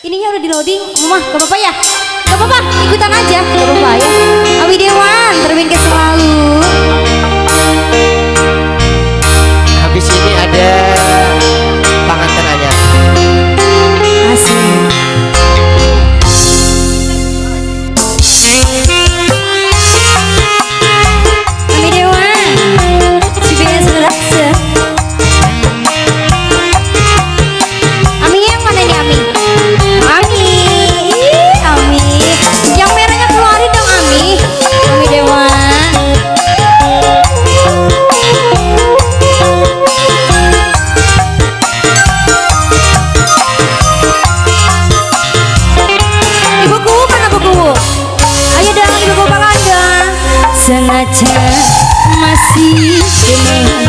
Ininya udah di loading, Mama, gak apa-apa ya? Gak apa-apa, ikutan aja, gak apa-apa ya. Abi Dewan, terbingkai selalu. Habis ini ada pengantin anyar. Asik. Abi Dewan, si BS Production. Ami yang mana nih Ami? Ami, Ami, yang merahnya keluarin dong Ami. Ami Dewan. Ibuku mana buku? Ayo dong ibuku Pakanda. Sengaja masih demen.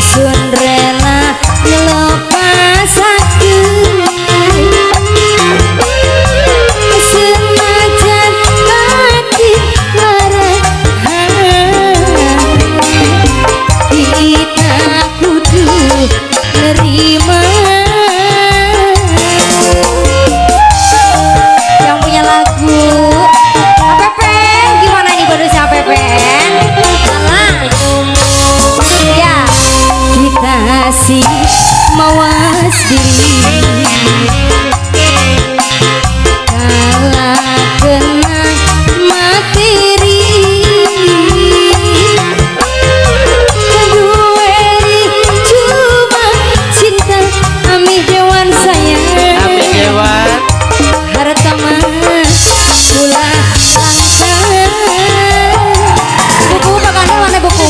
Sun rela ngelepas aku. Senajan hati lara, kita kudu nerima. Yang punya lagu Apepen, gimana ini bonusnya Apepen? Salah ya, kita sih mawas diri kalah kena materi. Kedueri cuma cinta Ami Dewan sayang. Ami Dewan. Harta mah pula langka. Buku Pak Gandon mana buku?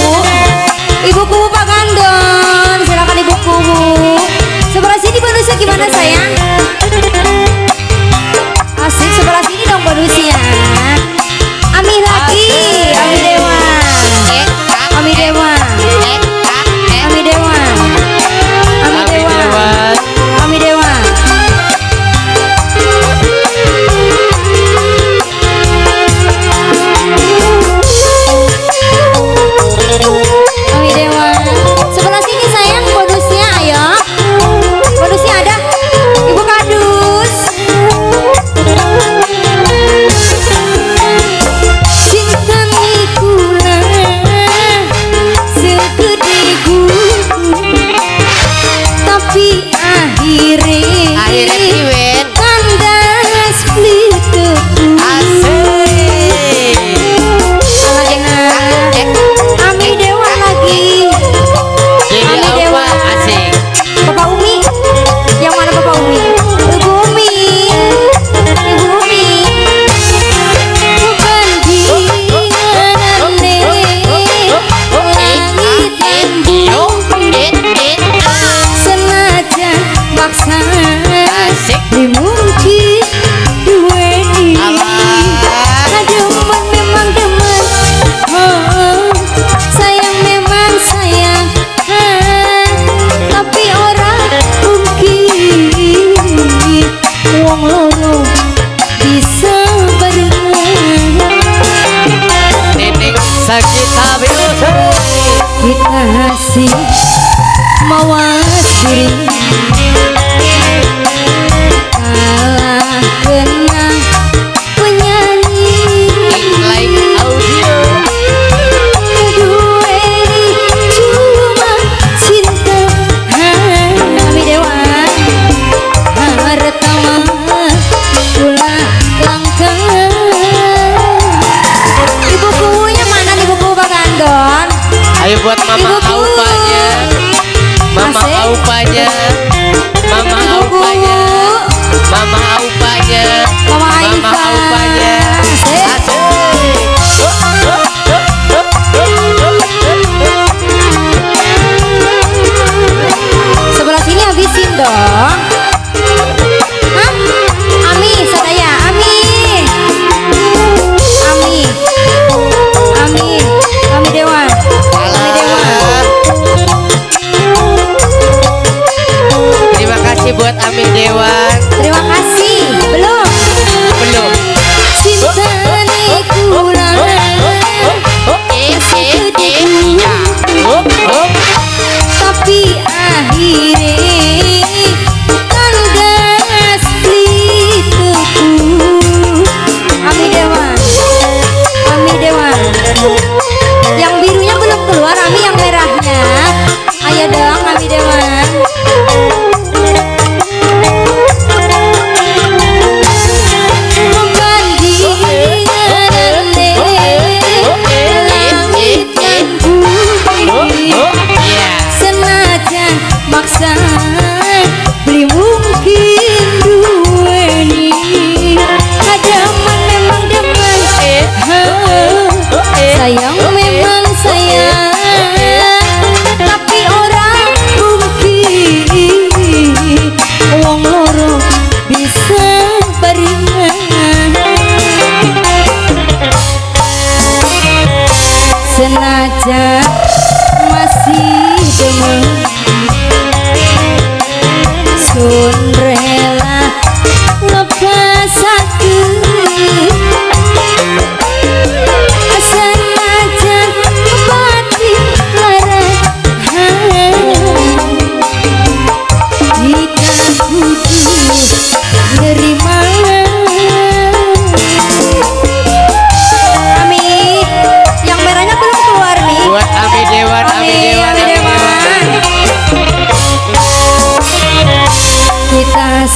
Ibuku Pak Gandon, silakan ibuku. Sebelah sini bonusnya gimana sayang? Asik, sebelah sini dong bonusnya. Ami lagi, Ami Dewan, Ami Dewan, Ami Dewan, Ami Dewan, Ami Dewan. Ami Dewan. Sebelah sini sayang bonusnya, ayo. Bonusnya ada. Ibu Kadus. Cinta nikula segede gunung, tapi akhirnya Iwen. kandas pelituku. Asik. Ami Dewan lagi. Jadi Ami apa? Dewan. Asik. Bapak Umi. Yang mana Bapak Umi? Ibu Umi. Ibu Umi. Bandingan langit dan senajan maksa Asik. dimungkin duweni. Demen memang demen, sayang memang sayang, tapi orang mungkin wong loro bisa barengan. Nining Sagita Bilosa. Kita sih mawas diri kalah kena penyanyi. Like audio. Kedueri cuma cinta Ami Dewan. Harta mah pula langka. Ibukunya mana nih buku Pak Gandon? Ayo buat Mama Ibuku. Aupanya. Mama Asik. Aupanya. Mama Ibuku. Aupanya. Mama Aupanya. Mama Mama Aifa. Aupanya. Asik. Asik. Sebelah sini habisin dong. Hah? Ami, sadaya, Ami. Ami. Ami. Ami Dewan. Ami Dewan. Terima kasih buat Ami Dewan. Terima kasih. Belum. Belum. Cinta nikula segede gunung, tapi akhirnya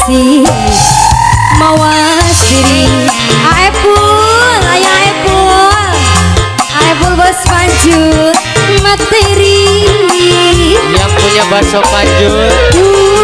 kasih mawas diri. Aepul, ayah Aepul bos panjut materi. Yang punya bakso panjul.